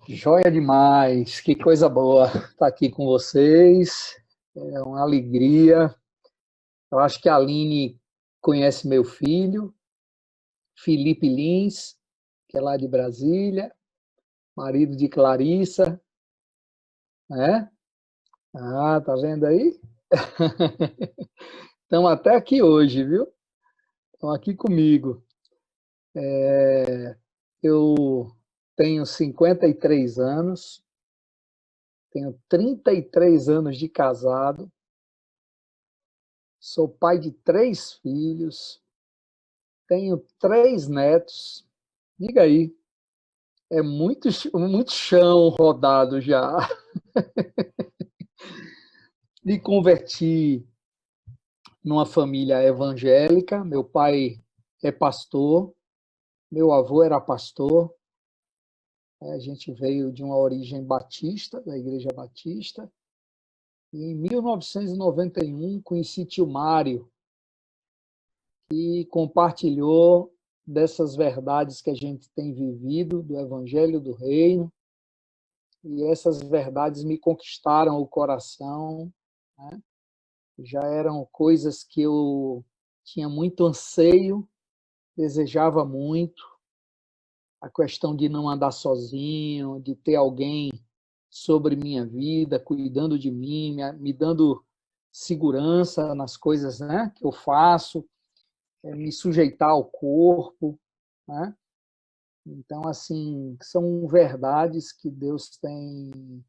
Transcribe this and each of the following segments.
Joia demais, que coisa boa estar aqui com vocês, é uma alegria. Eu acho que a Aline conhece meu filho, Felipe Lins, que é lá de Brasília, marido de Clarissa, né? Ah, tá vendo aí? Estão até aqui hoje, viu? Estão aqui comigo. Eu tenho 53 anos, tenho 33 anos de casado, sou pai de 3 filhos, tenho 3 netos. Diga aí, é muito chão rodado já. Me converti numa família evangélica. Meu pai é pastor, meu avô era pastor. A gente veio de uma origem batista, da Igreja Batista. E em 1991 conheci tio Mário, que compartilhou dessas verdades que a gente tem vivido, do Evangelho do Reino. E essas verdades me conquistaram o coração, né? Já eram coisas que eu tinha muito anseio, desejava muito, a questão de não andar sozinho, de ter alguém sobre minha vida, cuidando de mim, me dando segurança nas coisas, né, que eu faço, me sujeitar ao corpo, né? Então, assim, são verdades que Deus tem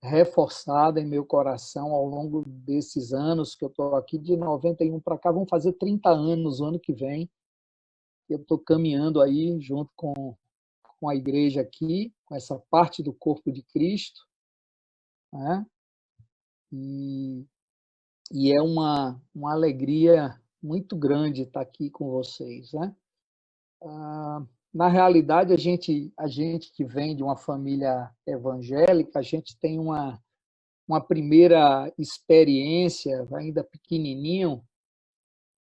reforçado em meu coração ao longo desses anos que eu estou aqui, de 91 para cá, vão fazer 30 anos o ano que vem. Eu estou caminhando aí junto com a igreja aqui, com essa parte do corpo de Cristo, né? E, e é uma alegria muito grande estar aqui com vocês, né? Na realidade, a gente que vem de uma família evangélica, a gente tem uma primeira experiência, ainda pequenininho,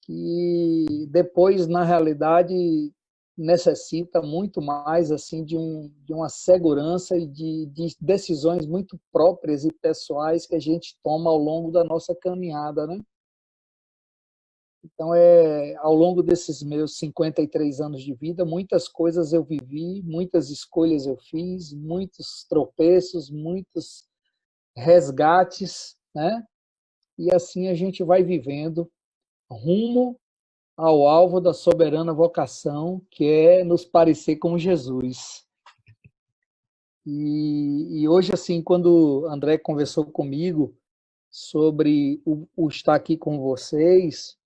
que depois, na realidade, necessita muito mais assim de uma segurança e de decisões muito próprias e pessoais que a gente toma ao longo da nossa caminhada, né? Então, ao longo desses meus 53 anos de vida, muitas coisas eu vivi, muitas escolhas eu fiz, muitos tropeços, muitos resgates, né? E assim a gente vai vivendo rumo ao alvo da soberana vocação, que é nos parecer com Jesus. E hoje, assim, quando o André conversou comigo sobre o estar aqui com vocês,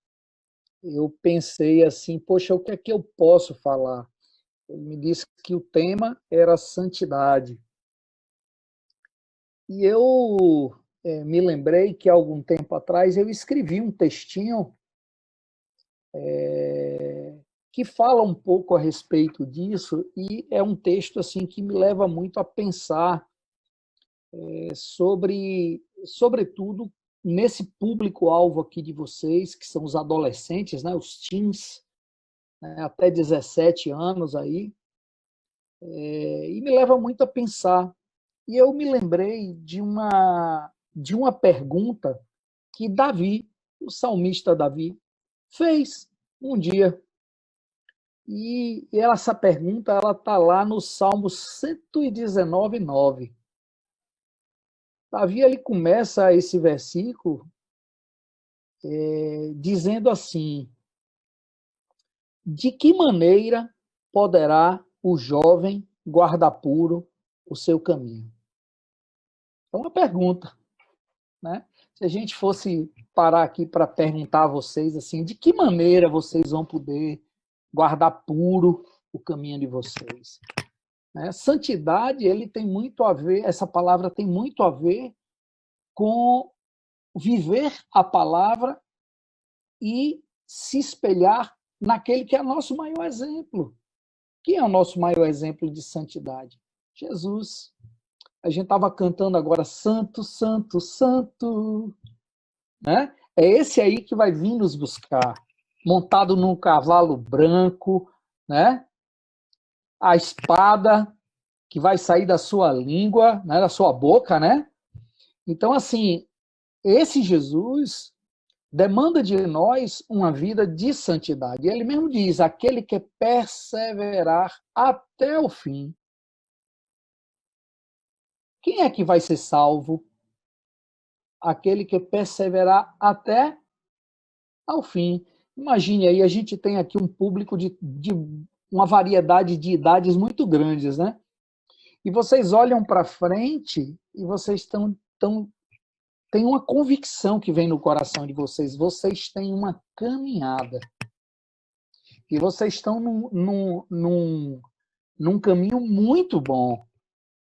eu pensei assim, poxa, o que é que eu posso falar? Ele me disse que o tema era santidade. E eu me lembrei que há algum tempo atrás eu escrevi um textinho que fala um pouco a respeito disso, e é um texto assim que me leva muito a pensar sobretudo, nesse público-alvo aqui de vocês, que são os adolescentes, né, os teens, né, até 17 anos aí, e me leva muito a pensar. E eu me lembrei de uma pergunta que Davi, o salmista Davi, fez um dia. E essa pergunta ela está lá no Salmo 119:9. Davi ele começa esse versículo dizendo assim: de que maneira poderá o jovem guardar puro o seu caminho? É uma pergunta, né? Se a gente fosse parar aqui para perguntar a vocês assim, de que maneira vocês vão poder guardar puro o caminho de vocês? Né? Santidade, ele tem muito a ver, essa palavra tem muito a ver com viver a palavra e se espelhar naquele que é nosso maior exemplo. Quem é o nosso maior exemplo de santidade? Jesus. A gente estava cantando agora, Santo, Santo, Santo, né? É esse aí que vai vir nos buscar, montado num cavalo branco, né? A espada que vai sair da sua língua, né? Da sua boca, né? Então, assim, esse Jesus demanda de nós uma vida de santidade. Ele mesmo diz, aquele que perseverar até o fim. Quem é que vai ser salvo? Aquele que perseverar até ao fim. Imagine aí, a gente tem aqui um público de uma variedade de idades muito grandes, né? E vocês olham para frente e vocês têm uma convicção que vem no coração de vocês. Vocês têm uma caminhada. E vocês estão num caminho muito bom,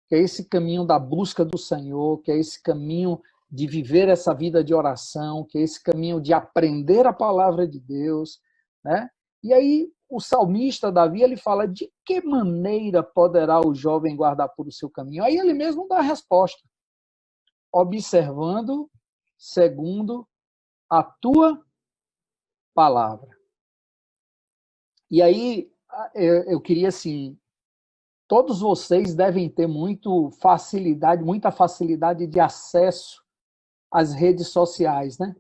que é esse caminho da busca do Senhor, que é esse caminho de viver essa vida de oração, que é esse caminho de aprender a palavra de Deus, né? E aí o salmista Davi, ele fala, de que maneira poderá o jovem guardar por o seu caminho? Aí ele mesmo dá a resposta, observando segundo a tua palavra. E aí eu queria, assim, todos vocês devem ter muita facilidade de acesso às redes sociais, né?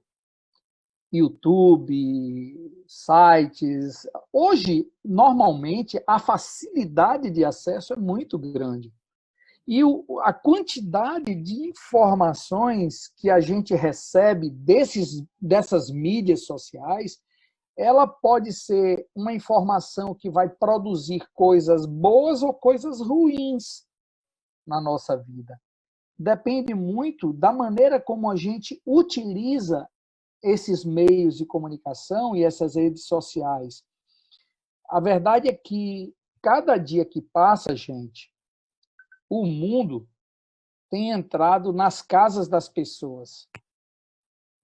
YouTube, sites. Hoje, normalmente, a facilidade de acesso é muito grande. E a quantidade de informações que a gente recebe dessas mídias sociais, ela pode ser uma informação que vai produzir coisas boas ou coisas ruins na nossa vida. Depende muito da maneira como a gente utiliza esses meios de comunicação e essas redes sociais. A verdade é que cada dia que passa, gente, o mundo tem entrado nas casas das pessoas.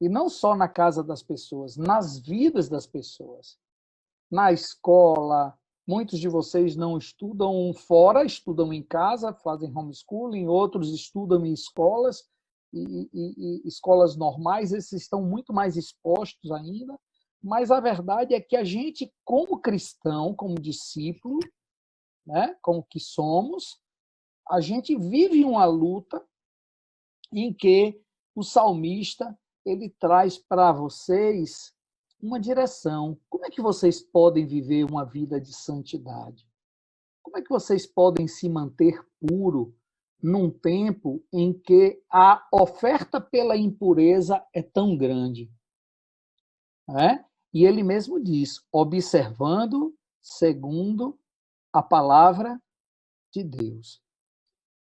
E não só na casa das pessoas, nas vidas das pessoas. Na escola, muitos de vocês não estudam fora, estudam em casa, fazem homeschooling, outros estudam em escolas, e escolas normais, esses estão muito mais expostos ainda, mas a verdade é que a gente, como cristão, como discípulo, né, como que somos, a gente vive uma luta em que o salmista ele traz para vocês uma direção. Como é que vocês podem viver uma vida de santidade? Como é que vocês podem se manter puro num tempo em que a oferta pela impureza é tão grande? Né? E ele mesmo diz, observando segundo a palavra de Deus.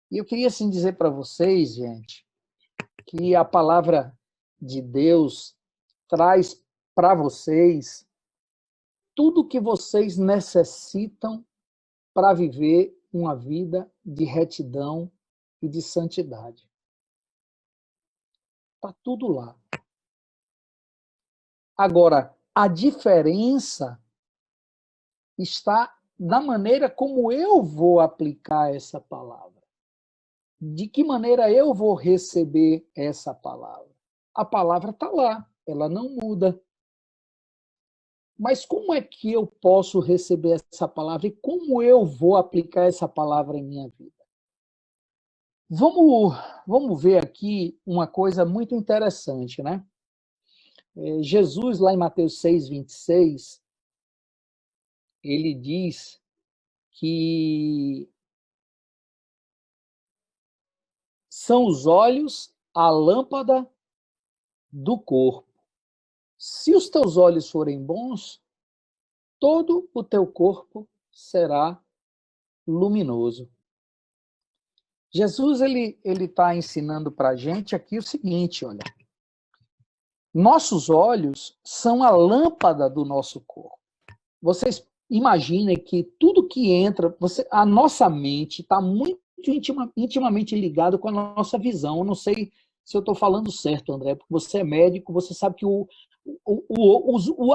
E eu queria assim dizer para vocês, gente, que a palavra de Deus traz para vocês tudo o que vocês necessitam para viver uma vida de retidão e de santidade. Está tudo lá. Agora, a diferença está na maneira como eu vou aplicar essa palavra. De que maneira eu vou receber essa palavra? A palavra está lá, ela não muda. Mas como é que eu posso receber essa palavra e como eu vou aplicar essa palavra em minha vida? Vamos ver aqui uma coisa muito interessante, né? Jesus, lá em Mateus 6:26, ele diz que são os olhos a lâmpada do corpo. Se os teus olhos forem bons, todo o teu corpo será luminoso. Jesus ele está ensinando para a gente aqui o seguinte, olha, nossos olhos são a lâmpada do nosso corpo. Vocês imaginem que tudo que entra, a nossa mente está muito intimamente ligada com a nossa visão. Eu não sei se eu estou falando certo, André, porque você é médico, você sabe que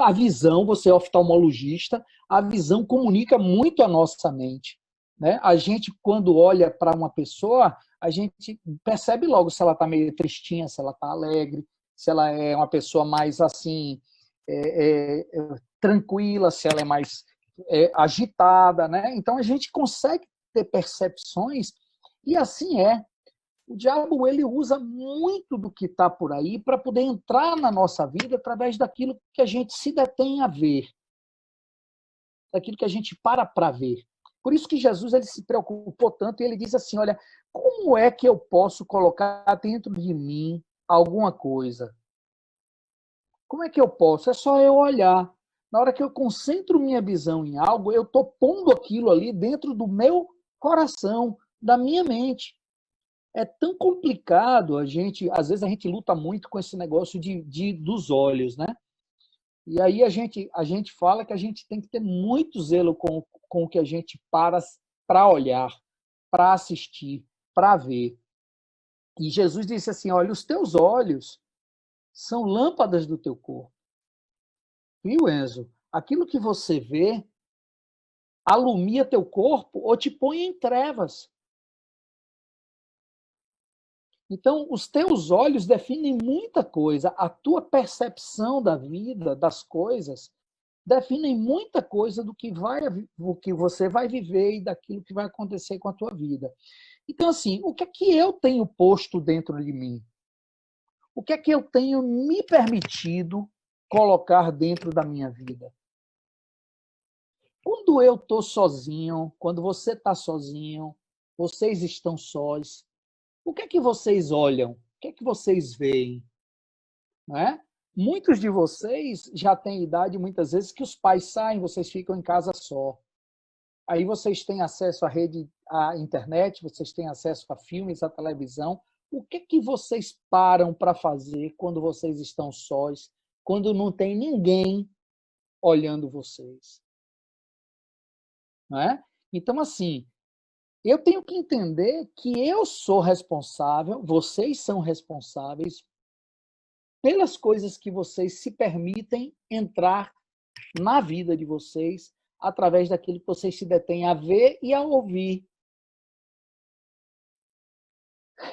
a visão, você é oftalmologista, a visão comunica muito a nossa mente. né? A gente, quando olha para uma pessoa, a gente percebe logo se ela está meio tristinha, se ela está alegre, se ela é uma pessoa mais assim, tranquila, se ela é mais agitada, né? Então a gente consegue ter percepções e assim é. O diabo ele usa muito do que está por aí para poder entrar na nossa vida através daquilo que a gente se detém a ver, daquilo que a gente para ver. Por isso que Jesus ele se preocupou tanto e ele diz assim, olha, como é que eu posso colocar dentro de mim alguma coisa? Como é que eu posso? É só eu olhar. Na hora que eu concentro minha visão em algo, eu estou pondo aquilo ali dentro do meu coração, da minha mente. É tão complicado a gente, às vezes a gente luta muito com esse negócio dos olhos, né? E aí a gente fala que a gente tem que ter muito zelo com o que a gente para olhar, para assistir, para ver. E Jesus disse assim, olha, os teus olhos são lâmpadas do teu corpo. Viu, Enzo? Aquilo que você vê alumia teu corpo ou te põe em trevas. Então, os teus olhos definem muita coisa. A tua percepção da vida, das coisas, definem muita coisa do que você vai viver e daquilo que vai acontecer com a tua vida. Então, assim, o que é que eu tenho posto dentro de mim? O que é que eu tenho me permitido colocar dentro da minha vida? Quando eu estou sozinho, quando você está sozinho, vocês estão sós, o que é que vocês olham? O que é que vocês veem? Não é? Muitos de vocês já têm idade, muitas vezes, que os pais saem, vocês ficam em casa só. Aí vocês têm acesso à rede, à internet, vocês têm acesso a filmes, à televisão. O que é que vocês param para fazer quando vocês estão sós, quando não tem ninguém olhando vocês? Não é? Então, assim, eu tenho que entender que eu sou responsável, vocês são responsáveis pelas coisas que vocês se permitem entrar na vida de vocês através daquilo que vocês se detêm a ver e a ouvir.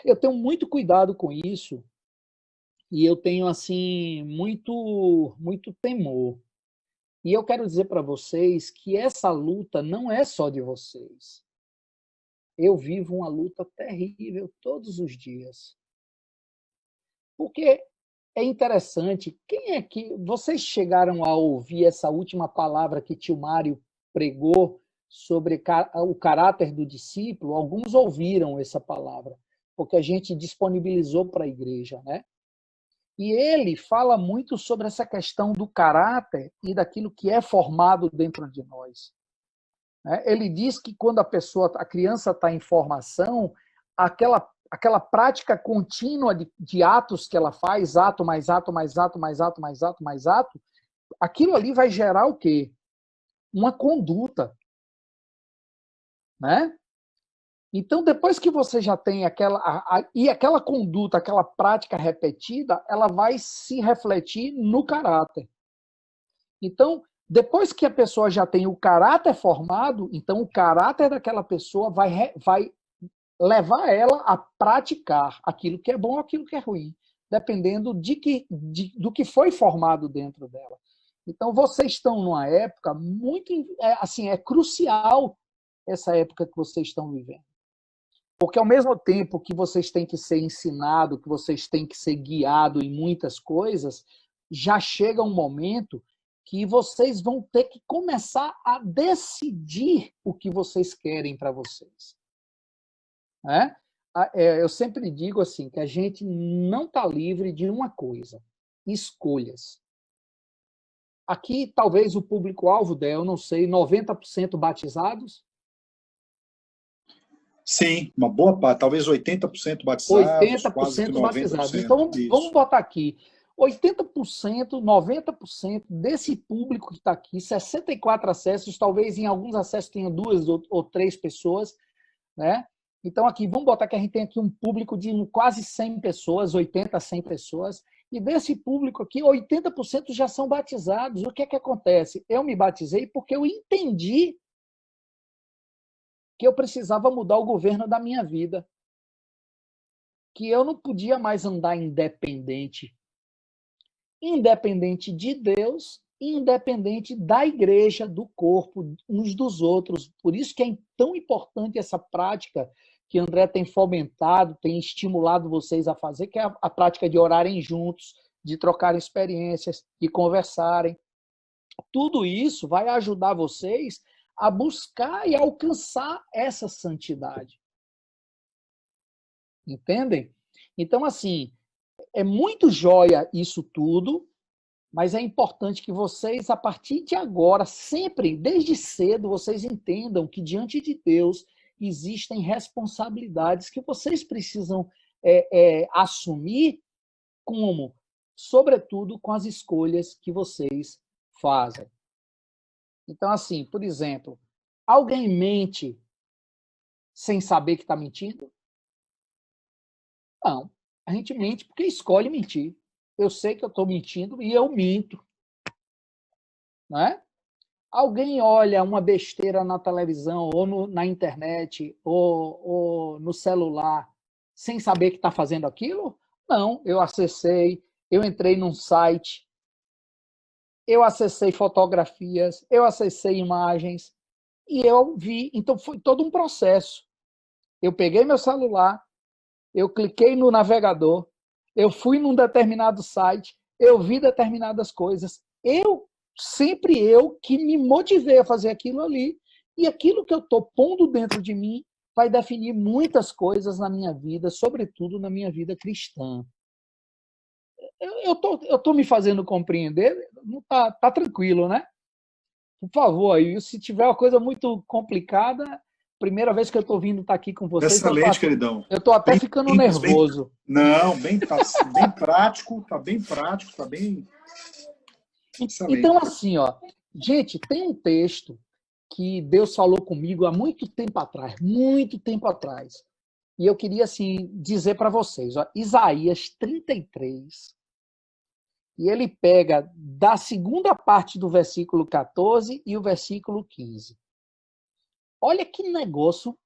Eu tenho muito cuidado com isso e eu tenho assim muito temor. E eu quero dizer para vocês que essa luta não é só de vocês. Eu vivo uma luta terrível todos os dias. Porque é interessante, quem é que vocês chegaram a ouvir essa última palavra que tio Mário pregou sobre o caráter do discípulo? Alguns ouviram essa palavra, porque a gente disponibilizou para a igreja, né? E ele fala muito sobre essa questão do caráter e daquilo que é formado dentro de nós. Ele diz que quando a criança está em formação, aquela prática contínua de atos que ela faz, ato mais ato, mais ato, mais ato, mais ato, mais ato, aquilo ali vai gerar o quê? Uma conduta. Né? Então, depois que você já tem aquela conduta, aquela prática repetida, ela vai se refletir no caráter. Então, depois que a pessoa já tem o caráter formado, então o caráter daquela pessoa vai levar ela a praticar aquilo que é bom ou aquilo que é ruim, dependendo do que foi formado dentro dela. Então, vocês estão numa época muito, assim, é crucial essa época que vocês estão vivendo. Porque ao mesmo tempo que vocês têm que ser ensinados, que vocês têm que ser guiados em muitas coisas, já chega um momento que vocês vão ter que começar a decidir o que vocês querem para vocês. Né? Eu sempre digo assim, que a gente não está livre de uma coisa, escolhas. Aqui, talvez o público-alvo dela, eu não sei, 90% batizados? Sim, uma boa parte, talvez 80% batizados, quase que 90%. Batizados. Então, vamos botar aqui, 80%, 90% desse público que está aqui, 64 acessos, talvez em alguns acessos tenha 2 ou 3 pessoas, né? Então, aqui, vamos botar que a gente tem aqui um público de quase 100 pessoas, 80 a 100 pessoas, e desse público aqui, 80% já são batizados. O que é que acontece? Eu me batizei porque eu entendi que eu precisava mudar o governo da minha vida, que eu não podia mais andar independente de Deus, independente da igreja, do corpo, uns dos outros. Por isso que é tão importante essa prática que André tem fomentado, tem estimulado vocês a fazer, que é a prática de orarem juntos, de trocarem experiências, de conversarem. Tudo isso vai ajudar vocês a buscar e alcançar essa santidade. Entendem? Então, assim, é muito joia isso tudo, mas é importante que vocês, a partir de agora, sempre, desde cedo, vocês entendam que diante de Deus existem responsabilidades que vocês precisam assumir, como, sobretudo, com as escolhas que vocês fazem. Então, assim, por exemplo, alguém mente sem saber que está mentindo? Não. A gente mente porque escolhe mentir. Eu sei que eu estou mentindo e eu minto. Não é? Alguém olha uma besteira na televisão, ou na internet, ou no celular, sem saber que está fazendo aquilo? Não. Eu acessei, eu entrei num site, eu acessei fotografias, eu acessei imagens, e eu vi. Então, foi todo um processo. Eu peguei meu celular, eu cliquei no navegador, eu fui num determinado site, eu vi determinadas coisas. Sempre eu que me motivei a fazer aquilo ali. E aquilo que eu estou pondo dentro de mim vai definir muitas coisas na minha vida, sobretudo na minha vida cristã. Eu tô me fazendo compreender? Não tá tranquilo, né? Por favor, aí, se tiver uma coisa muito complicada, primeira vez que eu estou vindo estar aqui com vocês, excelente, queridão. Eu estou até ficando nervoso. Não, tá bem prático, tá bem prático, tá bem excelente. Então, assim, ó, gente, tem um texto que Deus falou comigo há muito tempo atrás, e eu queria, assim, dizer para vocês, ó, Isaías 33, e ele pega da segunda parte do versículo 14 e o versículo 15. Olha que negócio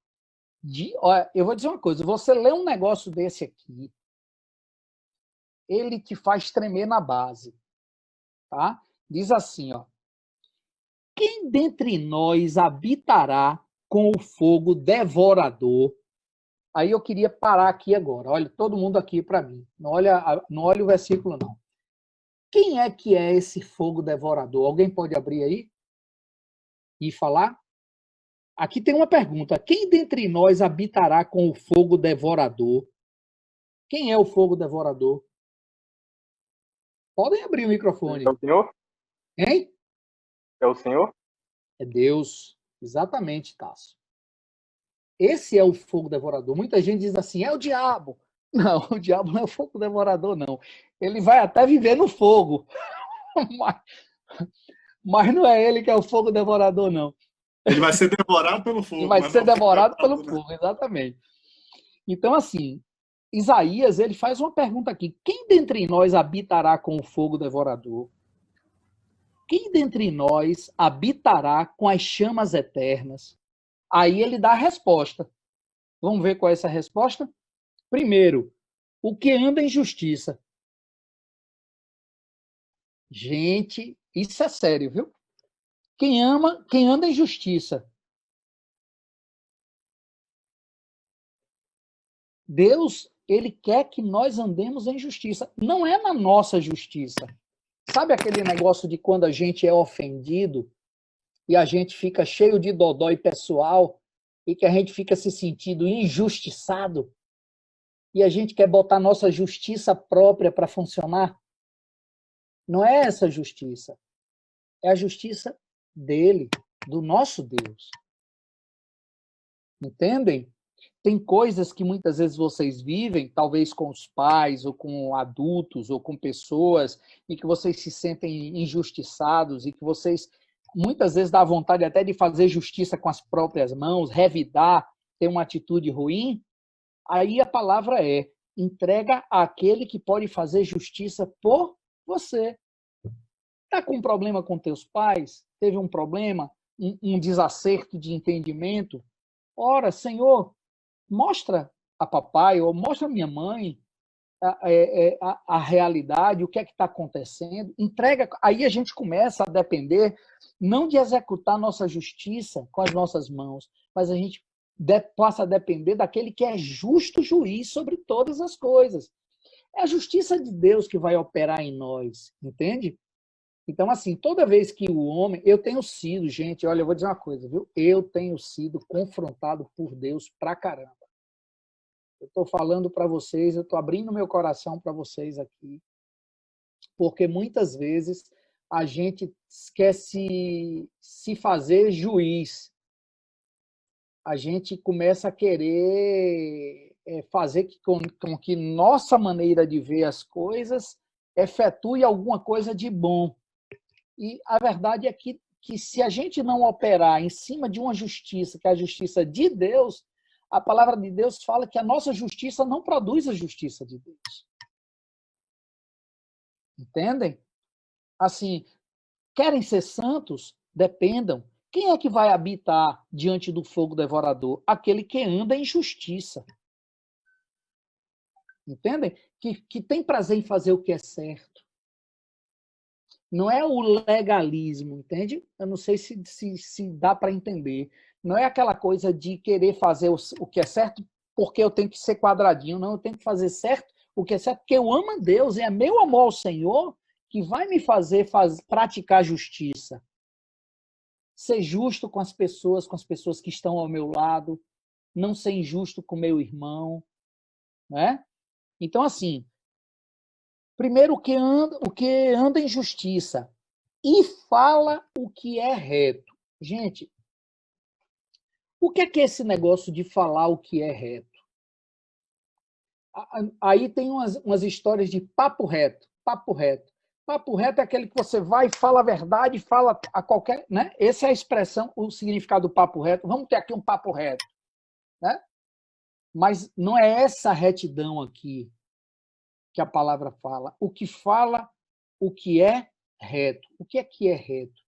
olha, eu vou dizer uma coisa, você lê um negócio desse aqui, ele te faz tremer na base, tá? Diz assim, ó: quem dentre nós habitará com o fogo devorador? Aí eu queria parar aqui agora. Olha, todo mundo aqui para mim. Não olha o versículo, não. Quem é que é esse fogo devorador? Alguém pode abrir aí e falar? Aqui tem uma pergunta. Quem dentre nós habitará com o fogo devorador? Quem é o fogo devorador? Podem abrir o microfone. É o Senhor? Hein? É o Senhor? É Deus. Exatamente, Tássio. Esse é o fogo devorador. Muita gente diz assim, é o diabo. Não, o diabo não é o fogo devorador, não. Ele vai até viver no fogo. Mas não é ele que é o fogo devorador, não. Ele vai ser devorado pelo fogo. Ele vai ser devorado pelo fogo, exatamente. Então, assim, Isaías, ele faz uma pergunta aqui. Quem dentre nós habitará com o fogo devorador? Quem dentre nós habitará com as chamas eternas? Aí ele dá a resposta. Vamos ver qual é essa resposta? Primeiro, o que anda em justiça. Gente, isso é sério, viu? Quem anda em justiça. Deus, ele quer que nós andemos em justiça. Não é na nossa justiça. Sabe aquele negócio de quando a gente é ofendido e a gente fica cheio de dodói pessoal e que a gente fica se sentindo injustiçado e a gente quer botar nossa justiça própria para funcionar? Não é essa justiça. É a justiça dele, do nosso Deus. Entendem? Tem coisas que muitas vezes vocês vivem, talvez com os pais, ou com adultos, ou com pessoas, e que vocês se sentem injustiçados, e que vocês, muitas vezes, dá vontade até de fazer justiça com as próprias mãos, revidar, ter uma atitude ruim. Aí a palavra é: entrega àquele que pode fazer justiça por você. Está com um problema com teus pais? Teve um problema? Um desacerto de entendimento? Ora, Senhor, mostra a papai ou mostra a minha mãe a realidade, o que é que está acontecendo, entrega. Aí a gente começa a depender, não de executar nossa justiça com as nossas mãos, mas a gente passa a depender daquele que é justo juiz sobre todas as coisas. É a justiça de Deus que vai operar em nós, entende? Então, assim, toda vez que o homem... Eu tenho sido, gente, olha, eu vou dizer uma coisa, viu? Eu tenho sido confrontado por Deus pra caramba. Eu estou falando para vocês, eu estou abrindo meu coração para vocês aqui, porque muitas vezes a gente quer se fazer juiz. A gente começa a querer fazer com que nossa maneira de ver as coisas efetue alguma coisa de bom. E a verdade é que se a gente não operar em cima de uma justiça, que é a justiça de Deus, a palavra de Deus fala que a nossa justiça não produz a justiça de Deus. Entendem? Assim, querem ser santos? Dependam. Quem é que vai habitar diante do fogo devorador? Aquele que anda em justiça. Entendem? Que tem prazer em fazer o que é certo. Não é o legalismo, entende? Eu não sei se dá para entender. Não é aquela coisa de querer fazer o que é certo porque eu tenho que ser quadradinho. Não, eu tenho que fazer certo o que é certo porque eu amo a Deus. É meu amor ao Senhor que vai me fazer praticar justiça. Ser justo com as pessoas que estão ao meu lado. Não ser injusto com meu irmão. Né? Então, assim, primeiro, o que anda em justiça e fala o que é reto. Gente, o que é esse negócio de falar o que é reto? Aí tem umas histórias de papo reto. Papo reto. Papo reto é aquele que você vai e fala a verdade, fala a qualquer... Né? Essa é a expressão, o significado do papo reto. Vamos ter aqui um papo reto. Né? Mas não é essa retidão aqui que a palavra fala. O que fala o que é reto. O que é reto?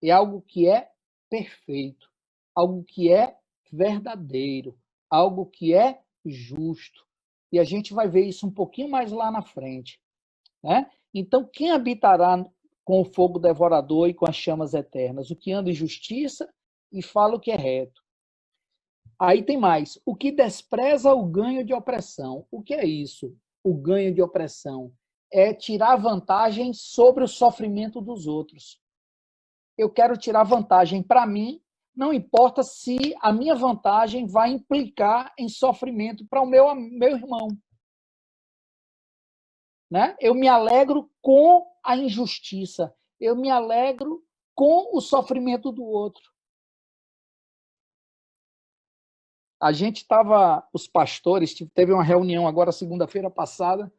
É algo que é perfeito, algo que é verdadeiro, algo que é justo. E a gente vai ver isso um pouquinho mais lá na frente. Né? Então, quem habitará com o fogo devorador e com as chamas eternas? O que anda em justiça e fala o que é reto. Aí tem mais. O que despreza o ganho de opressão. O que é isso? O ganho de opressão é tirar vantagem sobre o sofrimento dos outros. Eu quero tirar vantagem para mim, não importa se a minha vantagem vai implicar em sofrimento para o meu irmão. Né? Eu me alegro com a injustiça, eu me alegro com o sofrimento do outro. A gente estava, os pastores, teve uma reunião agora, segunda-feira passada,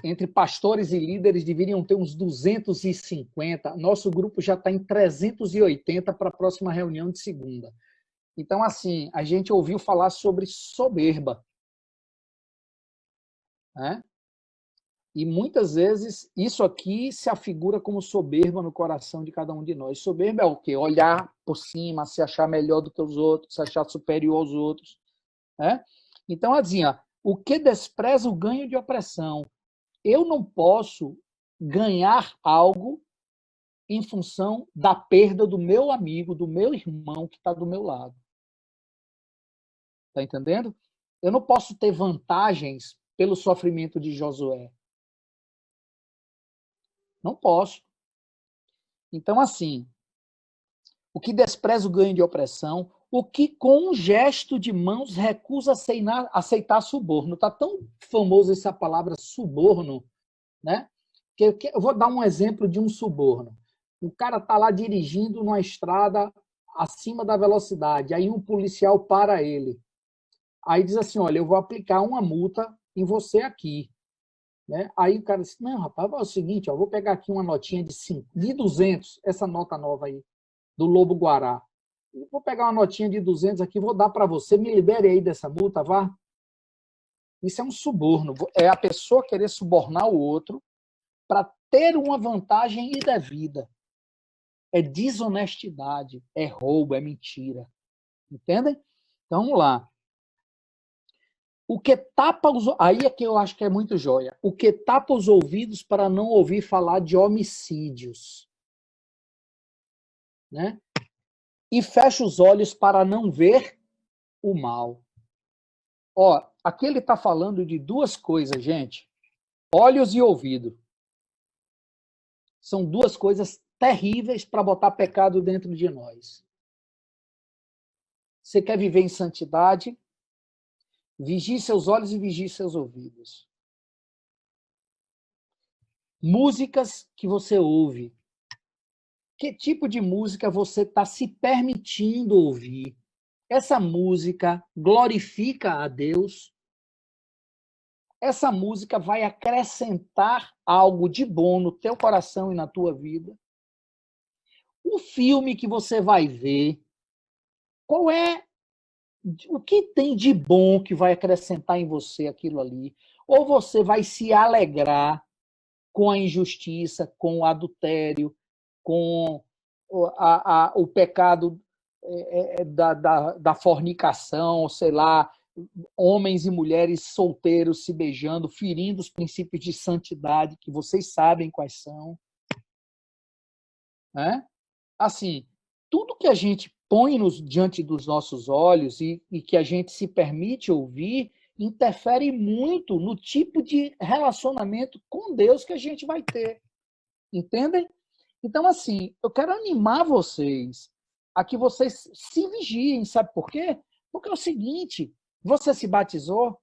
entre pastores e líderes, deveriam ter uns 250. Nosso grupo já está em 380 para a próxima reunião de segunda. Então, assim, a gente ouviu falar sobre soberba. Né? E muitas vezes isso aqui se afigura como soberba no coração de cada um de nós. Soberba é o quê? Olhar por cima, se achar melhor do que os outros, se achar superior aos outros. Né? Então, assim, ó, o que despreza o ganho de opressão? Eu não posso ganhar algo em função da perda do meu amigo, do meu irmão que está do meu lado. Está entendendo? Eu não posso ter vantagens pelo sofrimento de Josué. Não posso. Então, assim, o que despreza o ganho de opressão, o que com um gesto de mãos recusa aceitar suborno. Está tão famosa essa palavra suborno, né? Que eu vou dar um exemplo de um suborno. O cara está lá dirigindo numa estrada acima da velocidade, aí um policial para ele. Aí diz assim, olha, eu vou aplicar uma multa em você aqui. Né? Aí o cara disse, não, rapaz, é o seguinte, ó, vou pegar aqui uma notinha de 200, essa nota nova aí, do Lobo Guará. Eu vou pegar uma notinha de 200 aqui, vou dar para você, me libere aí dessa multa, vá. Isso é um suborno, é a pessoa querer subornar o outro para ter uma vantagem indevida. é desonestidade, é roubo, é mentira. Entendem? Então, vamos lá. O que tapa os... Aí é que eu acho que é muito joia. O que tapa os ouvidos para não ouvir falar de homicídios. Né? E fecha os olhos para não ver o mal. Ó, aqui ele está falando de duas coisas, gente. Olhos e ouvido. São duas coisas terríveis para botar pecado dentro de nós. Você quer viver em santidade? Vigie seus olhos e vigie seus ouvidos. Músicas que você ouve. Que tipo de música você está se permitindo ouvir? Essa música glorifica a Deus? Essa música vai acrescentar algo de bom no teu coração e na tua vida? O filme que você vai ver, qual é o que tem de bom que vai acrescentar em você aquilo ali? Ou você vai se alegrar com a injustiça, com o adultério, com o pecado da fornicação, sei lá, homens e mulheres solteiros se beijando, ferindo os princípios de santidade, que vocês sabem quais são. Né? Assim, tudo que a gente põe diante dos nossos olhos e que a gente se permite ouvir, interfere muito no tipo de relacionamento com Deus que a gente vai ter. Entendem? Então, assim, eu quero animar vocês a que vocês se vigiem, sabe por quê? Porque é o seguinte, você se batizou?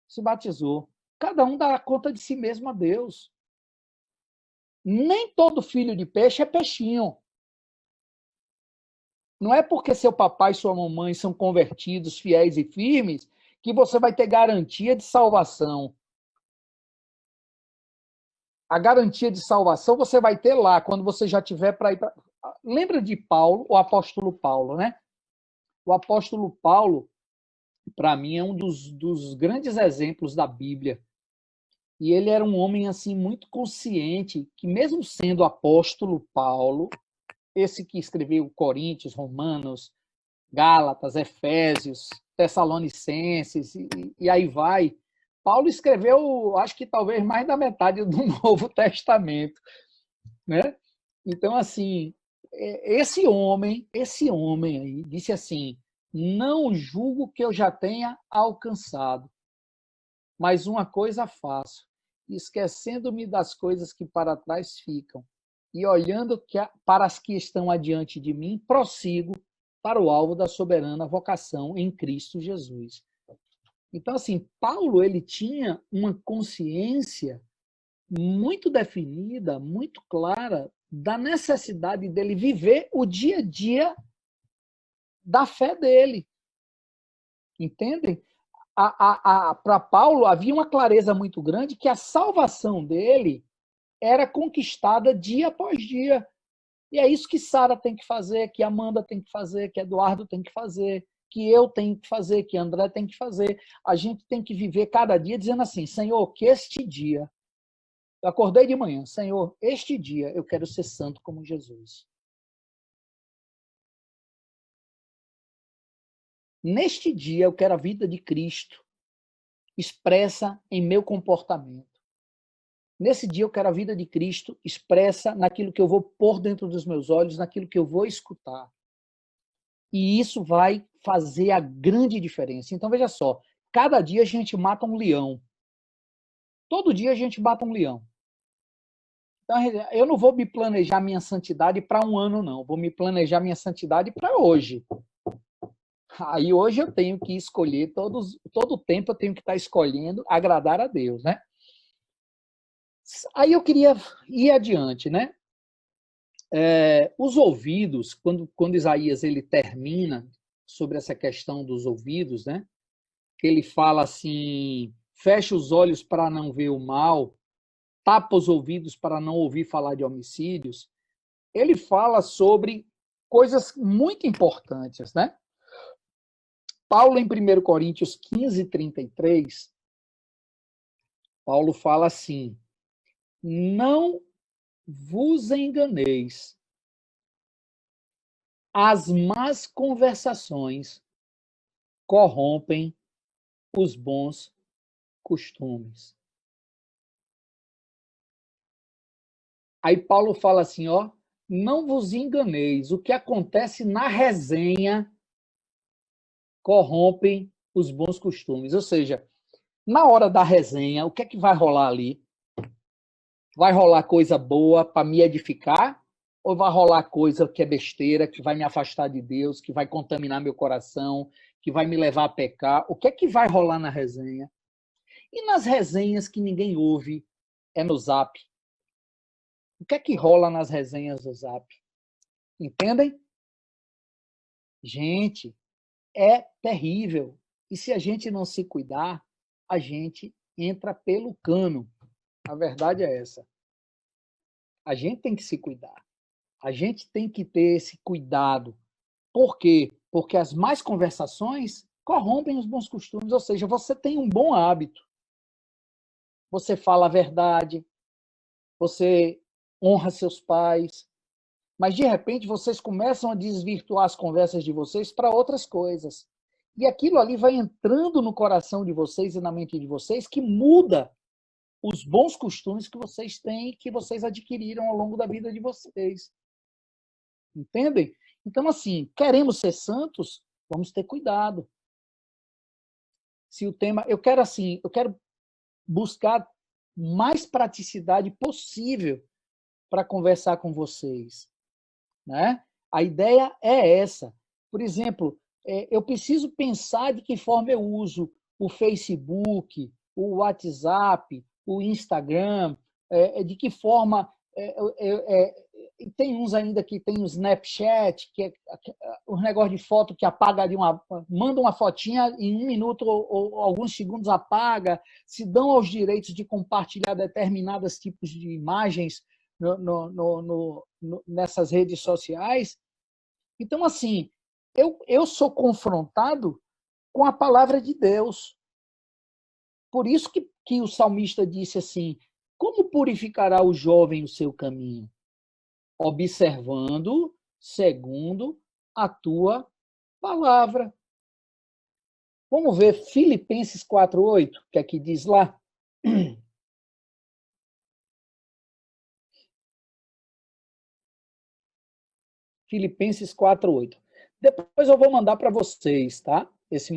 Se batizou. Cada um dá conta de si mesmo a Deus. Nem todo filho de peixe é peixinho. Não é porque seu papai e sua mamãe são convertidos, fiéis e firmes, que você vai ter garantia de salvação. A garantia de salvação você vai ter lá, quando você já tiver para ir para... Lembra de Paulo, o apóstolo Paulo, né? O apóstolo Paulo, para mim, é um dos grandes exemplos da Bíblia. E ele era um homem assim muito consciente, que mesmo sendo apóstolo Paulo, esse que escreveu Coríntios, Romanos, Gálatas, Efésios, Tessalonicenses, e aí vai. Paulo escreveu, acho que talvez mais da metade do Novo Testamento, né? Então, assim, esse homem aí, disse assim, não julgo que eu já tenha alcançado, mas uma coisa faço, esquecendo-me das coisas que para trás ficam, e olhando para as que estão adiante de mim, prossigo para o alvo da soberana vocação em Cristo Jesus. Então, assim, Paulo, ele tinha uma consciência muito definida, muito clara, da necessidade dele viver o dia a dia da fé dele. Entendem? Para Paulo, havia uma clareza muito grande que a salvação dele era conquistada dia após dia. E é isso que Sara tem que fazer, que Amanda tem que fazer, que Eduardo tem que fazer, que eu tenho que fazer, que André tem que fazer. A gente tem que viver cada dia dizendo assim, Senhor, que este dia, eu acordei de manhã, Senhor, este dia eu quero ser santo como Jesus. Neste dia eu quero a vida de Cristo expressa em meu comportamento. Nesse dia eu quero a vida de Cristo expressa naquilo que eu vou pôr dentro dos meus olhos, naquilo que eu vou escutar. E isso vai fazer a grande diferença. Então, veja só, cada dia a gente mata um leão. Todo dia a gente mata um leão. Então, eu não vou me planejar minha santidade para um ano, não. Vou me planejar minha santidade para hoje. Aí hoje eu tenho que escolher, todo o tempo eu tenho que estar escolhendo agradar a Deus, né? Aí eu queria ir adiante, né? Os ouvidos, quando Isaías ele termina sobre essa questão dos ouvidos, né? Que ele fala assim, fecha os olhos para não ver o mal, tapa os ouvidos para não ouvir falar de homicídios, ele fala sobre coisas muito importantes, né? Paulo, em 1 Coríntios 15, 33, Paulo fala assim, não vos enganeis, As más conversações corrompem os bons costumes. Aí Paulo fala assim, ó, não vos enganeis, o que acontece na resenha corrompem os bons costumes. Ou seja, na hora da resenha, o que é que vai rolar ali? Vai rolar coisa boa para me edificar? Ou vai rolar coisa que é besteira, que vai me afastar de Deus, que vai contaminar meu coração, que vai me levar a pecar? O que é que vai rolar na resenha? E nas resenhas que ninguém ouve, é no Zap. O que é que rola nas resenhas do Zap? Entendem? Gente, é terrível. E se a gente não se cuidar, a gente entra pelo cano. A verdade é essa. A gente tem que se cuidar. A gente tem que ter esse cuidado. Por quê? Porque as más conversações corrompem os bons costumes. Ou seja, você tem um bom hábito. Você fala a verdade. Você honra seus pais. Mas, de repente, vocês começam a desvirtuar as conversas de vocês para outras coisas. E aquilo ali vai entrando no coração de vocês e na mente de vocês, que muda os bons costumes que vocês têm, que vocês adquiriram ao longo da vida de vocês. Entendem? Então, assim, queremos ser santos, vamos ter cuidado. Se o tema, eu quero buscar mais praticidade possível para conversar com vocês, né? A ideia é essa. Por exemplo, eu preciso pensar de que forma eu uso o Facebook, o WhatsApp, o Instagram, de que forma tem uns ainda que tem o Snapchat, que é um negócio de foto que apaga manda uma fotinha em 1 minuto ou alguns segundos apaga, se dão aos direitos de compartilhar determinados tipos de imagens nessas redes sociais. Então, assim, eu sou confrontado com a palavra de Deus. Por isso que o salmista disse assim, como purificará o jovem o seu caminho? Observando segundo a tua palavra. Vamos ver Filipenses 4:8, que é que diz lá. Filipenses 4:8. Depois eu vou mandar para vocês, tá? Esse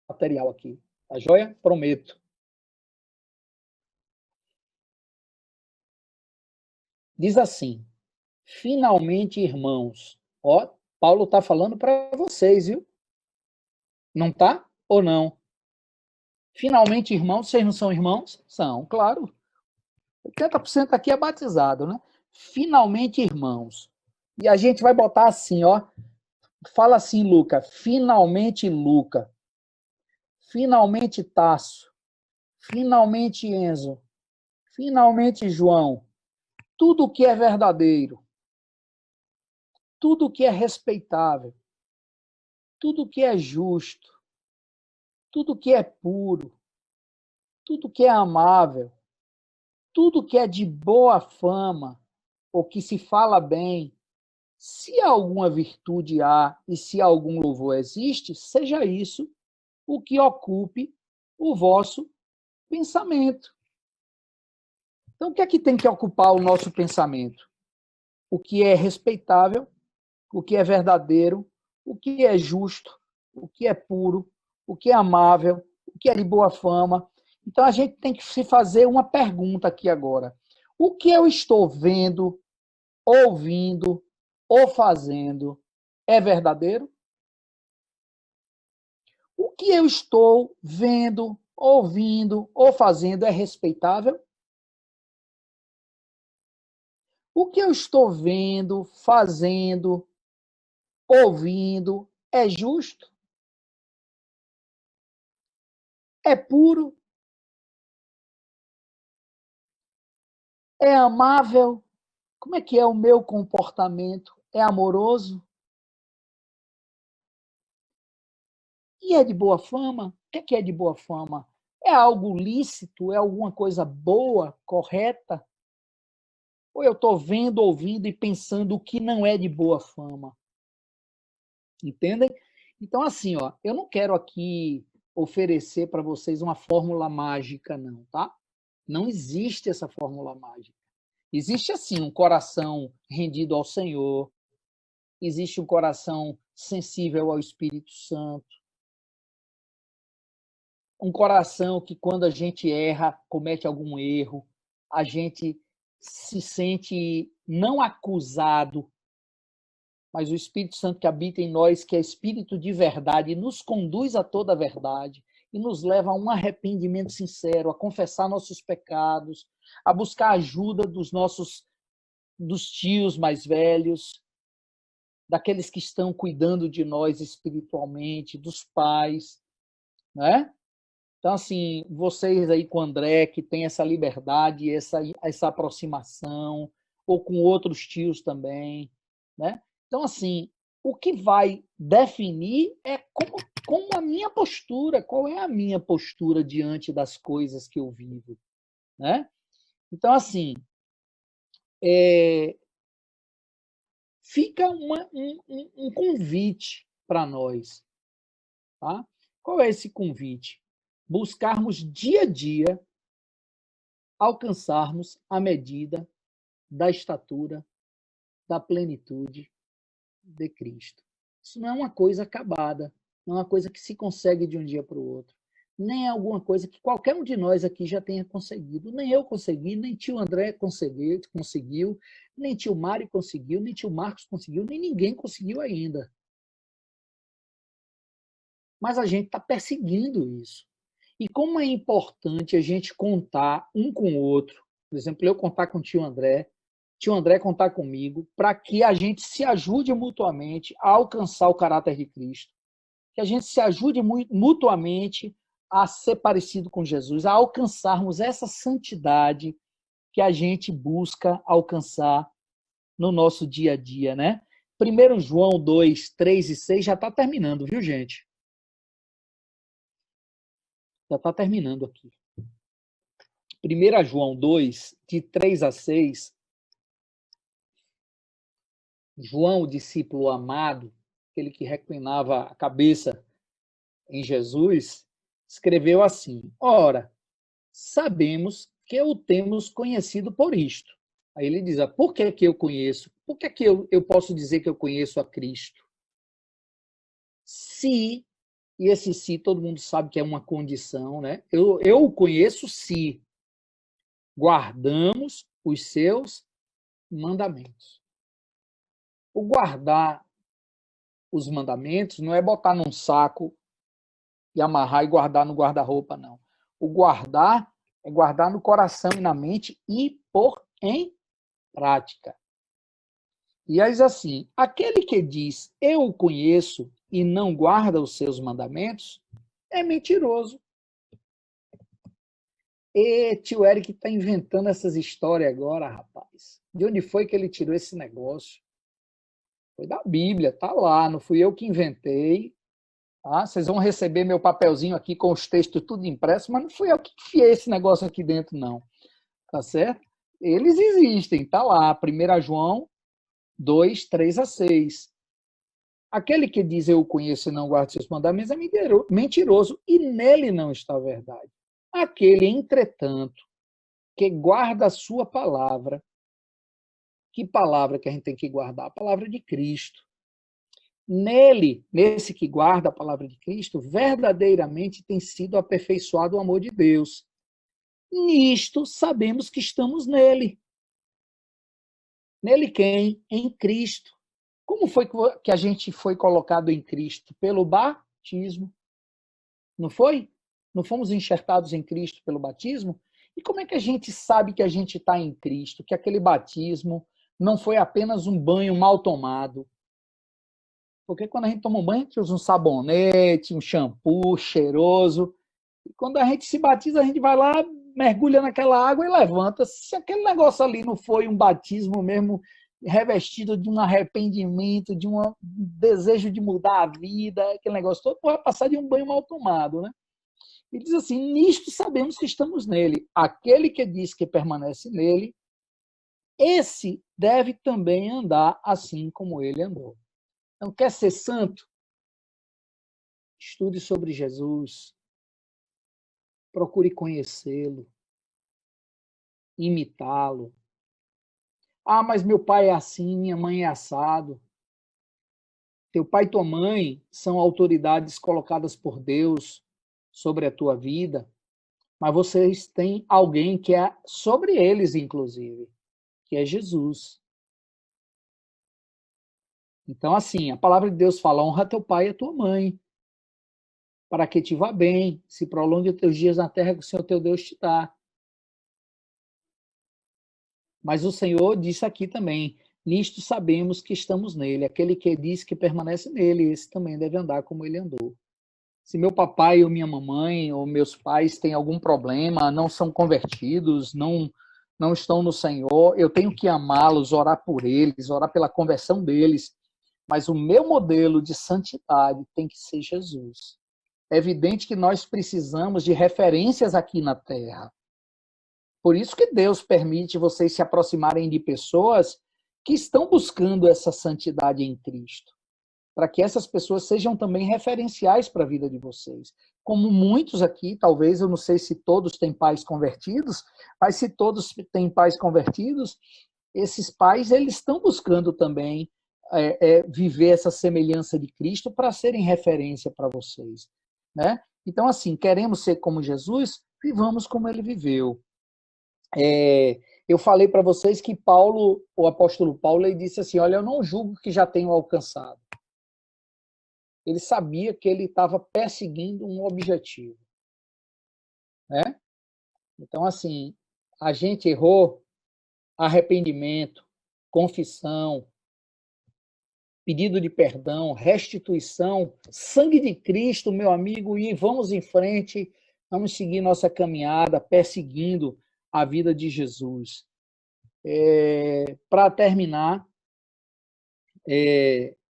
material aqui. Tá joia? Prometo. Diz assim, finalmente, irmãos, ó, Paulo está falando para vocês, viu? Não tá? Ou não? Finalmente, irmãos, vocês não são irmãos? São, claro. 80% aqui é batizado, né? Finalmente, irmãos. E a gente vai botar assim, ó. Fala assim, Luca. Finalmente, Luca. Finalmente, Tasso. Finalmente, Enzo. Finalmente, João. Tudo que é verdadeiro. Tudo que é respeitável. Tudo que é justo. Tudo que é puro. Tudo que é amável. Tudo que é de boa fama, ou que se fala bem, se alguma virtude há e se algum louvor existe, seja isso o que ocupe o vosso pensamento. Então, o que é que tem que ocupar o nosso pensamento? O que é respeitável, o que é verdadeiro, o que é justo, o que é puro, o que é amável, o que é de boa fama. Então, a gente tem que se fazer uma pergunta aqui agora. O que eu estou vendo, ouvindo ou fazendo é verdadeiro? O que eu estou vendo, ouvindo ou fazendo é respeitável? O que eu estou vendo, fazendo, ouvindo é justo? É puro? É amável? Como é que é o meu comportamento? É amoroso? E é de boa fama? O que é de boa fama? É algo lícito? É alguma coisa boa, correta? Ou eu estou vendo, ouvindo e pensando o que não é de boa fama? Entendem? Então, assim, ó, eu não quero aqui oferecer para vocês uma fórmula mágica, não, tá? Não existe essa fórmula mágica. Existe, assim, um coração rendido ao Senhor, existe um coração sensível ao Espírito Santo, um coração que, quando a gente erra, comete algum erro, a gente se sente não acusado, mas o Espírito Santo que habita em nós, que é Espírito de verdade, nos conduz a toda a verdade e nos leva a um arrependimento sincero, a confessar nossos pecados, a buscar ajuda dos tios mais velhos, daqueles que estão cuidando de nós espiritualmente, dos pais, né? Então, assim, vocês aí com o André, que tem essa liberdade, essa aproximação, ou com outros tios também, né? Então, assim, o que vai definir é como a minha postura, qual é a minha postura diante das coisas que eu vivo, né? Então, assim, fica um convite para nós, tá? Qual é esse convite? Buscarmos dia a dia alcançarmos a medida da estatura, da plenitude de Cristo. Isso não é uma coisa acabada, não é uma coisa que se consegue de um dia para o outro, nem é alguma coisa que qualquer um de nós aqui já tenha conseguido. Nem eu consegui, nem tio André conseguiu, nem tio Mário conseguiu, nem tio Marcos conseguiu, nem ninguém conseguiu ainda. Mas a gente está perseguindo isso. E como é importante a gente contar um com o outro, por exemplo, eu contar com o tio André contar comigo, para que a gente se ajude mutuamente a alcançar o caráter de Cristo, que a gente se ajude mutuamente a ser parecido com Jesus, a alcançarmos essa santidade que a gente busca alcançar no nosso dia a dia, né? 1 João 2, 3 e 6 já está terminando, viu, gente? Já está terminando aqui. 1 João 2, de 3 a 6, João, o discípulo amado, aquele que reclinava a cabeça em Jesus, escreveu assim: Ora, sabemos que o temos conhecido por isto. Aí ele diz: por que eu conheço? Por que eu posso dizer que eu conheço a Cristo? Se, e esse se todo mundo sabe que é uma condição, né? Eu o conheço se guardamos os seus mandamentos. O guardar os mandamentos não é botar num saco e amarrar e guardar no guarda-roupa, não. O guardar é guardar no coração e na mente e pôr em prática. E aí assim, aquele que diz eu o conheço e não guarda os seus mandamentos é mentiroso. E tio Eric está inventando essas histórias agora, rapaz. De onde foi que ele tirou esse negócio? Foi da Bíblia, tá lá, não fui eu que inventei. Ah, vocês vão receber meu papelzinho aqui com os textos tudo impresso, mas não fui eu que enfiei esse negócio aqui dentro, não. Tá certo? Eles existem, tá lá, 1 João 2, 3 a 6. Aquele que diz eu o conheço e não guarda seus mandamentos é mentiroso, e nele não está a verdade. Aquele, entretanto, que guarda a sua palavra, que palavra que a gente tem que guardar? A palavra de Cristo. Nele, nesse que guarda a palavra de Cristo, verdadeiramente tem sido aperfeiçoado o amor de Deus. Nisto sabemos que estamos nele. Nele quem? Em Cristo. Como foi que a gente foi colocado em Cristo? Pelo batismo. Não foi? Não fomos enxertados em Cristo pelo batismo? E como é que a gente sabe que a gente está em Cristo? Que aquele batismo não foi apenas um banho mal tomado. Porque quando a gente toma um banho, a gente usa um sabonete, um shampoo cheiroso. E quando a gente se batiza, a gente vai lá, mergulha naquela água e levanta. Se aquele negócio ali não foi um batismo mesmo, revestido de um arrependimento, de um desejo de mudar a vida, aquele negócio todo, vai passar de um banho mal tomado, né? E diz assim, nisto sabemos que estamos nele. Aquele que diz que permanece nele, esse deve também andar assim como ele andou. Então, quer ser santo? Estude sobre Jesus. Procure conhecê-lo, imitá-lo. Ah, mas meu pai é assim, minha mãe é assado. Teu pai e tua mãe são autoridades colocadas por Deus sobre a tua vida, mas vocês têm alguém que é sobre eles, inclusive, que é Jesus. Então, assim, a palavra de Deus fala: honra teu pai e a tua mãe, para que te vá bem, se prolongue os teus dias na terra que o Senhor teu Deus te dá. Mas o Senhor disse aqui também: nisto sabemos que estamos nele. Aquele que diz que permanece nele, esse também deve andar como ele andou. Se meu papai ou minha mamãe ou meus pais têm algum problema, não são convertidos, não estão no Senhor, eu tenho que amá-los, orar por eles, orar pela conversão deles. Mas o meu modelo de santidade tem que ser Jesus. É evidente que nós precisamos de referências aqui na Terra. Por isso que Deus permite vocês se aproximarem de pessoas que estão buscando essa santidade em Cristo, para que essas pessoas sejam também referenciais para a vida de vocês. Como muitos aqui, talvez, eu não sei se todos têm pais convertidos, mas se todos têm pais convertidos, esses pais eles estão buscando também viver essa semelhança de Cristo para serem referência para vocês, né? Então, assim, queremos ser como Jesus, vivamos como ele viveu. Eu falei para vocês que Paulo, o apóstolo Paulo, ele disse assim: olha, eu não julgo que já tenho alcançado. Ele sabia que ele estava perseguindo um objetivo, né? Então, assim, a gente errou, arrependimento, confissão, pedido de perdão, restituição, sangue de Cristo, meu amigo, e vamos em frente, vamos seguir nossa caminhada, perseguindo a vida de Jesus. Para terminar,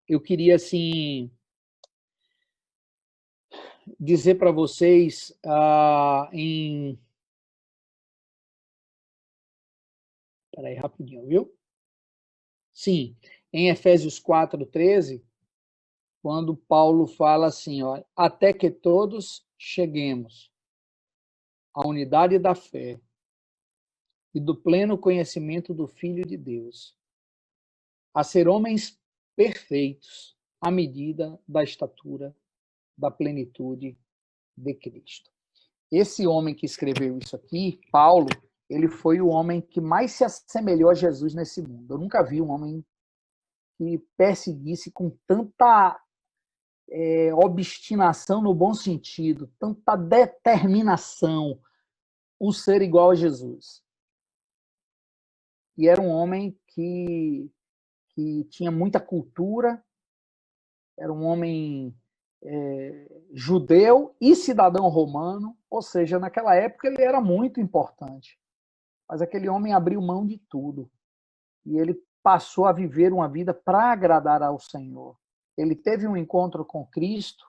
eu queria, assim, dizer para vocês Peraí, rapidinho, viu? Sim, em Efésios 4:13, quando Paulo fala assim, ó, até que todos cheguemos à unidade da fé e do pleno conhecimento do Filho de Deus, a ser homens perfeitos, à medida da estatura da plenitude de Cristo. Esse homem que escreveu isso aqui, Paulo, ele foi o homem que mais se assemelhou a Jesus nesse mundo. Eu nunca vi um homem que perseguisse com tanta obstinação no bom sentido, tanta determinação o ser igual a Jesus. E era um homem que tinha muita cultura, era um homem judeu e cidadão romano, ou seja, naquela época ele era muito importante. Mas aquele homem abriu mão de tudo e ele passou a viver uma vida para agradar ao Senhor. Ele teve um encontro com Cristo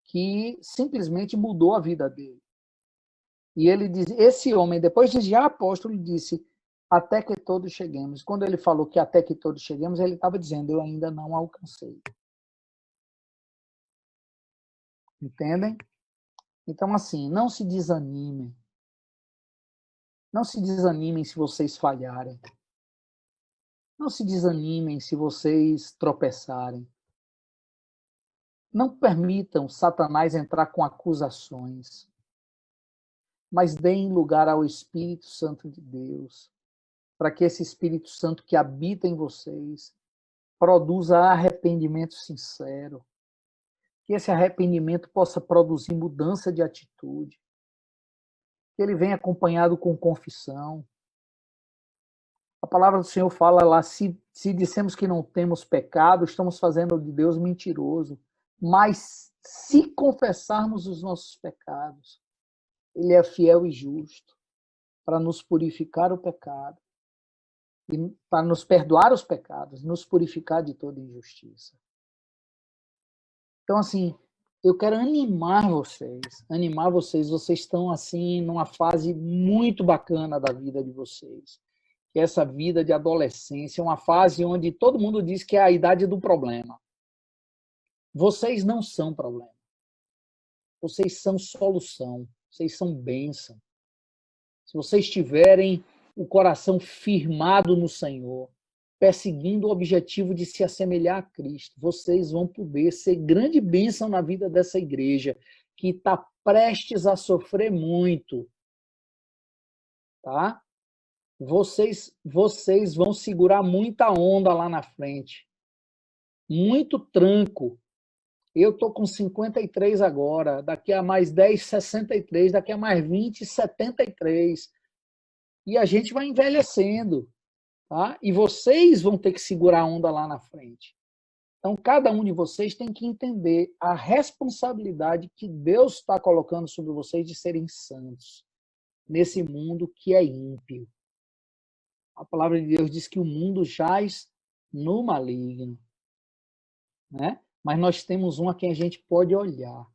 que simplesmente mudou a vida dele. E ele diz, esse homem, depois de já apóstolo, disse, até que todos cheguemos. Quando ele falou que até que todos cheguemos, ele estava dizendo, eu ainda não alcancei. Entendem? Então, assim, não se desanimem. Não se desanimem se vocês falharem. Não se desanimem se vocês tropeçarem. Não permitam Satanás entrar com acusações, mas deem lugar ao Espírito Santo de Deus, para que esse Espírito Santo que habita em vocês produza arrependimento sincero, que esse arrependimento possa produzir mudança de atitude, que ele venha acompanhado com confissão. A palavra do Senhor fala lá, se dissemos que não temos pecado, estamos fazendo de Deus mentiroso. Mas se confessarmos os nossos pecados, ele é fiel e justo para nos purificar o pecado, e para nos perdoar os pecados, nos purificar de toda injustiça. Então, assim, eu quero animar vocês. Vocês estão, assim, numa fase muito bacana da vida de vocês. Que é essa vida de adolescência, é uma fase onde todo mundo diz que é a idade do problema. Vocês não são problema. Vocês são solução, vocês são bênção. Se vocês tiverem o coração firmado no Senhor, perseguindo o objetivo de se assemelhar a Cristo, vocês vão poder ser grande bênção na vida dessa igreja, que está prestes a sofrer muito. Tá? Vocês vão segurar muita onda lá na frente. Muito tranco. Eu estou com 53 agora, daqui a mais 10, 63, daqui a mais 20, 73. E a gente vai envelhecendo. Tá? E vocês vão ter que segurar a onda lá na frente. Então, cada um de vocês tem que entender a responsabilidade que Deus está colocando sobre vocês de serem santos nesse mundo que é ímpio. A palavra de Deus diz que o mundo jaz no maligno, né? Mas nós temos um a quem a gente pode olhar.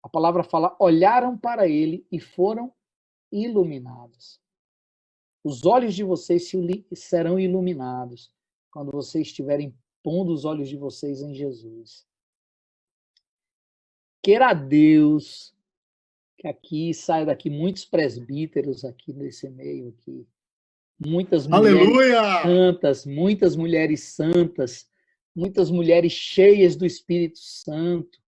A palavra fala, olharam para ele e foram iluminados. Os olhos de vocês serão iluminados quando vocês estiverem pondo os olhos de vocês em Jesus. Queira Deus que aqui saia daqui muitos presbíteros aqui nesse meio aqui. Muitas mulheres santas, muitas mulheres cheias do Espírito Santo,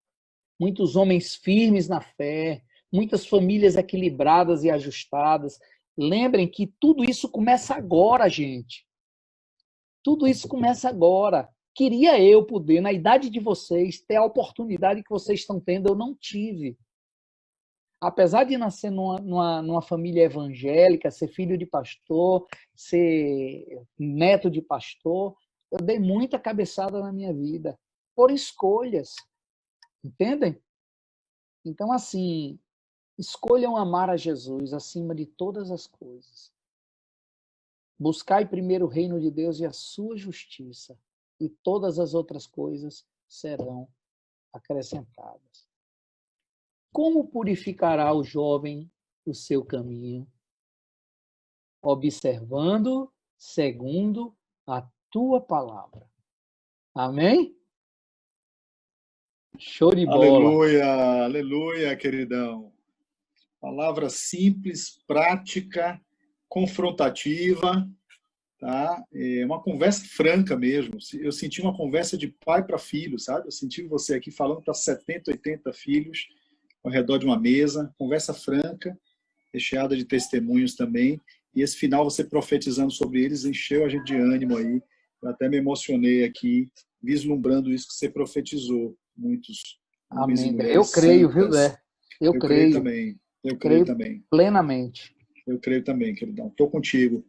muitos homens firmes na fé, muitas famílias equilibradas e ajustadas. Lembrem que tudo isso começa agora, gente. Tudo isso começa agora. Queria eu poder, na idade de vocês, ter a oportunidade que vocês estão tendo, eu não tive. Apesar de nascer numa família evangélica, ser filho de pastor, ser neto de pastor, eu dei muita cabeçada na minha vida, por escolhas. Entendem? Então, assim, escolham amar a Jesus acima de todas as coisas. Buscai primeiro o reino de Deus e a sua justiça, e todas as outras coisas serão acrescentadas. Como purificará o jovem o seu caminho? Observando segundo a tua palavra. Amém? Show de bola. Aleluia, aleluia, queridão. Palavra simples, prática, confrontativa, tá? É uma conversa franca mesmo. Eu senti uma conversa de pai para filho, sabe? Eu senti você aqui falando para 70, 80 filhos ao redor de uma mesa, conversa franca, recheada de testemunhos também. E esse final, você profetizando sobre eles, encheu a gente de ânimo aí. Eu até me emocionei aqui, vislumbrando isso que você profetizou. Muitos homens e mulheres Eu creio, santas. Viu, Zé? Eu creio também. Eu creio também. Plenamente. Eu creio também, queridão. Estou contigo.